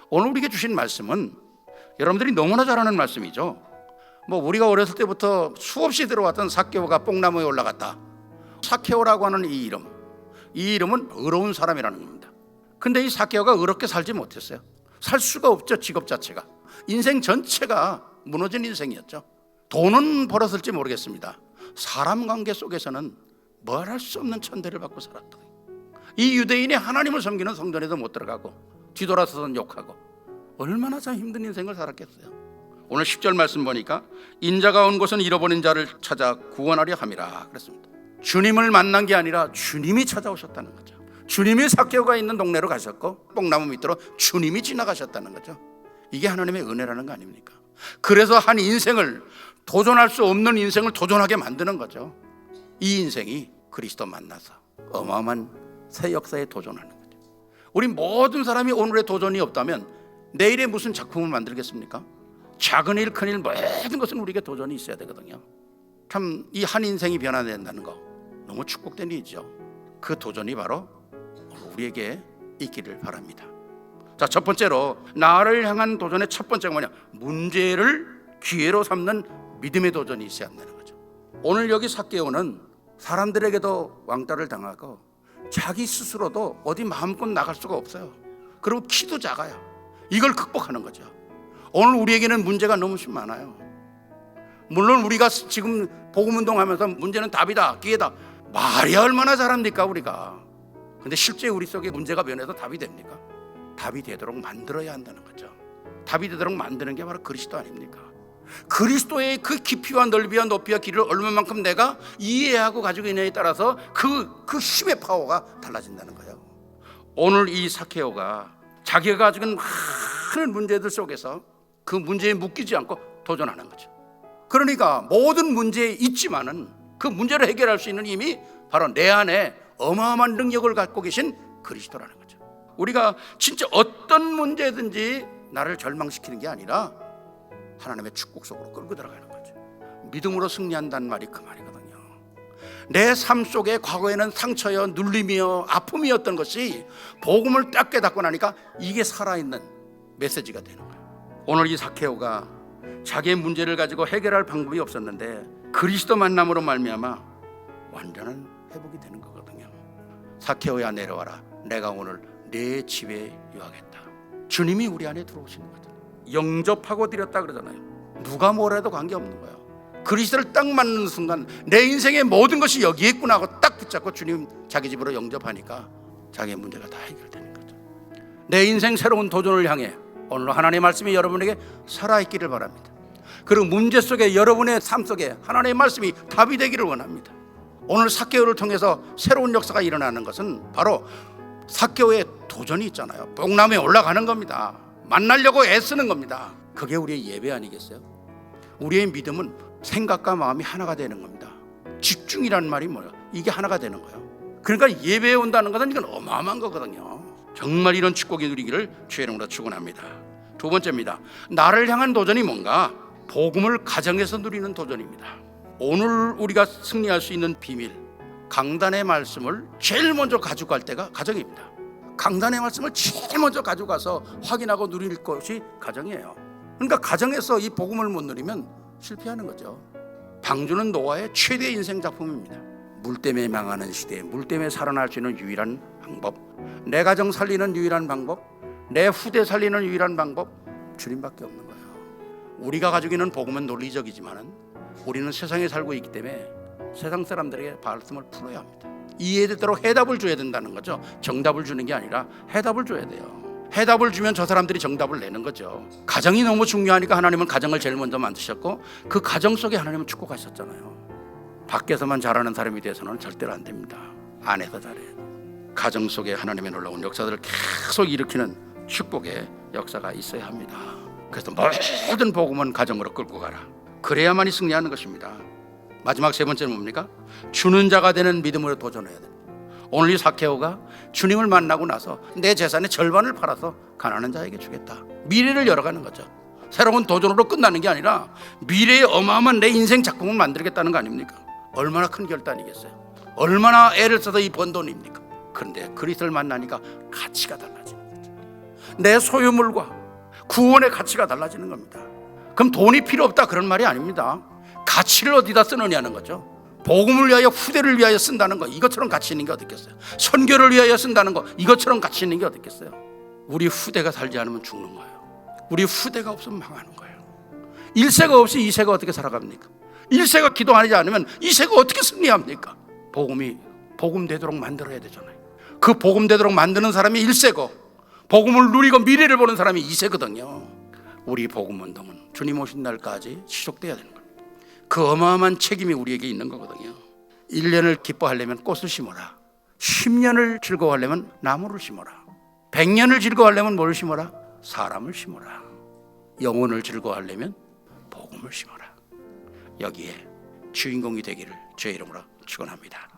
오늘 우리에게 주신 말씀은 여러분들이 너무나 잘 아는 말씀이죠. 우리가 어렸을 때부터 수없이 들어왔던 삭개오가 뽕나무에 올라갔다. 삭개오라고 하는 이 이름은 의로운 사람이라는 겁니다. 근데 이 삭개오가 의롭게 살지 못했어요. 살 수가 없죠. 직업 자체가, 인생 전체가 무너진 인생이었죠. 돈은 벌었을지 모르겠습니다. 사람 관계 속에서는 말할 수 없는 천대를 받고 살았다. 이 유대인이 하나님을 섬기는 성전에도 못 들어가고 뒤돌아서선 욕하고 얼마나 참 힘든 인생을 살았겠어요. 오늘 10절 말씀 보니까 인자가 온 곳은 잃어버린 자를 찾아 구원하려 함이라 그랬습니다. 주님을 만난 게 아니라 주님이 찾아오셨다는 거죠. 주님이 삭개오가 있는 동네로 가셨고 뽕나무 밑으로 주님이 지나가셨다는 거죠. 이게 하나님의 은혜라는 거 아닙니까? 그래서 한 인생을, 도전할 수 없는 인생을 도전하게 만드는 거죠. 이 인생이 그리스도 만나서 어마어마한 새 역사에 도전하는 거죠. 우리 모든 사람이 오늘의 도전이 없다면 내일의 무슨 작품을 만들겠습니까? 작은 일, 큰 일, 모든 것은 우리에게 도전이 있어야 되거든요. 참 이 한 인생이 변화된다는 거 너무 축복된 일이죠. 그 도전이 바로 우리에게 있기를 바랍니다. 자, 첫 번째로 나를 향한 도전의 첫 번째가 뭐냐? 문제를 기회로 삼는 믿음의 도전이 있어야 한다는 거죠. 오늘 여기 삭개오는 사람들에게도 왕따를 당하고 자기 스스로도 어디 마음껏 나갈 수가 없어요. 그리고 키도 작아요. 이걸 극복하는 거죠. 오늘 우리에게는 문제가 너무 많아요. 물론 우리가 지금 복음운동하면서 문제는 답이다, 기회다, 말이 얼마나 잘합니까 우리가. 근데 실제 우리 속에 문제가 변해서 답이 됩니까? 답이 되도록 만들어야 한다는 거죠. 답이 되도록 만드는 게 바로 그리스도 아닙니까? 그리스도의 그 깊이와 넓이와 높이와 길이를 얼마만큼 내가 이해하고 가지고 있느냐에 따라서 그 힘의 파워가 달라진다는 거예요. 오늘 이 삭개오가 자기가 가지고 있는 많은 문제들 속에서 그 문제에 묶이지 않고 도전하는 거죠. 그러니까 모든 문제에 있지만은 그 문제를 해결할 수 있는 힘이 바로 내 안에 어마어마한 능력을 갖고 계신 그리스도라는 거죠. 우리가 진짜 어떤 문제든지 나를 절망시키는 게 아니라 하나님의 축복 속으로 끌고 들어가는 거죠. 믿음으로 승리한다는 말이 그 말이거든요. 내 삶 속에 과거에는 상처여 눌림이여 아픔이었던 것이 복음을 딱 깨닫고 나니까 이게 살아있는 메시지가 되는 거예요. 오늘 이 삭개오가 자기의 문제를 가지고 해결할 방법이 없었는데 그리스도 만남으로 말미암아 완전한 회복이 되는 거거든요. 삭개오야 내려와라, 내가 오늘 내 집에 유하겠다. 주님이 우리 안에 들어오시는 거죠. 영접하고 드렸다 그러잖아요. 누가 뭐라도 관계없는 거예요. 그리스도를 딱 맞는 순간 내 인생의 모든 것이 여기에 있구나 하고 딱 붙잡고 주님 자기 집으로 영접하니까 자기의 문제가 다 해결되는 거죠. 내 인생 새로운 도전을 향해 오늘 하나님의 말씀이 여러분에게 살아있기를 바랍니다. 그리고 문제 속에 여러분의 삶 속에 하나님의 말씀이 답이 되기를 원합니다. 오늘 삭개오를 통해서 새로운 역사가 일어나는 것은 바로 삭개오의 도전이 있잖아요. 뽕나무에 올라가는 겁니다. 만나려고 애쓰는 겁니다. 그게 우리의 예배 아니겠어요? 우리의 믿음은 생각과 마음이 하나가 되는 겁니다. 집중이라는 말이 뭐예요? 이게 하나가 되는 거예요. 그러니까 예배에 온다는 것은 이건 어마어마한 거거든요. 정말 이런 축복이 누리기를 주의 이름으로 축원합니다. 두 번째입니다. 나를 향한 도전이 뭔가? 복음을 가정에서 누리는 도전입니다. 오늘 우리가 승리할 수 있는 비밀, 강단의 말씀을 제일 먼저 가지고 갈 때가 가정입니다. 강단의 말씀을 제일 먼저 가지고 가서 확인하고 누릴 것이 가정이에요. 그러니까 가정에서 이 복음을 못 누리면 실패하는 거죠. 방주는 노아의 최대 인생 작품입니다. 물 때문에 망하는 시대에 물 때문에 살아날 수 있는 유일한 방법, 내 가정 살리는 유일한 방법, 내 후대 살리는 유일한 방법, 주님밖에 없는 거예요. 우리가 가지고 있는 복음은 논리적이지만은 우리는 세상에 살고 있기 때문에 세상 사람들에게 말씀을 풀어야 합니다. 이해되도록 해답을 줘야 된다는 거죠. 정답을 주는 게 아니라 해답을 줘야 돼요. 해답을 주면 저 사람들이 정답을 내는 거죠. 가정이 너무 중요하니까 하나님은 가정을 제일 먼저 만드셨고 그 가정 속에 하나님은 축복하셨잖아요. 밖에서만 잘하는 사람이 돼서는 절대로 안 됩니다. 안에서 잘해야 돼요. 가정 속에 하나님의 놀라운 역사들을 계속 일으키는 축복의 역사가 있어야 합니다. 그래서 모든 복음은 가정으로 끌고 가라. 그래야만이 승리하는 것입니다. 마지막 세 번째는 뭡니까? 주는 자가 되는 믿음으로 도전해야 됩니다. 오늘 이 삭개오가 주님을 만나고 나서 내 재산의 절반을 팔아서 가난한 자에게 주겠다. 미래를 열어가는 거죠. 새로운 도전으로 끝나는 게 아니라 미래에 어마어마한 내 인생 작품을 만들겠다는 거 아닙니까? 얼마나 큰 결단이겠어요. 얼마나 애를 써서 이 번 돈입니까? 그런데 그리스도를 만나니까 가치가 달라지는 거죠. 내 소유물과 구원의 가치가 달라지는 겁니다. 그럼 돈이 필요 없다 그런 말이 아닙니다. 가치를 어디다 쓰느냐는 거죠. 복음을 위하여, 후대를 위하여 쓴다는 거, 이것처럼 가치 있는 게 어디 있겠어요? 선교를 위하여 쓴다는 거, 이것처럼 가치 있는 게 어디 있겠어요? 우리 후대가 살지 않으면 죽는 거예요. 우리 후대가 없으면 망하는 거예요. 1세가 없이 2세가 어떻게 살아갑니까? 1세가 기도하지 않으면 2세가 어떻게 승리합니까? 복음이 복음 되도록 만들어야 되잖아요. 그 복음 되도록 만드는 사람이 1세고 복음을 누리고 미래를 보는 사람이 2세거든요. 우리 복음 운동은 주님 오신 날까지 지속돼야 되는 거예요. 그 어마어마한 책임이 우리에게 있는 거거든요. 1년을 기뻐하려면 꽃을 심어라. 10년을 즐거워하려면 나무를 심어라. 100년을 즐거워하려면 뭘 심어라? 사람을 심어라. 영혼을 즐거워하려면 복음을 심어라. 여기에 주인공이 되기를 주의 이름으로 축원합니다.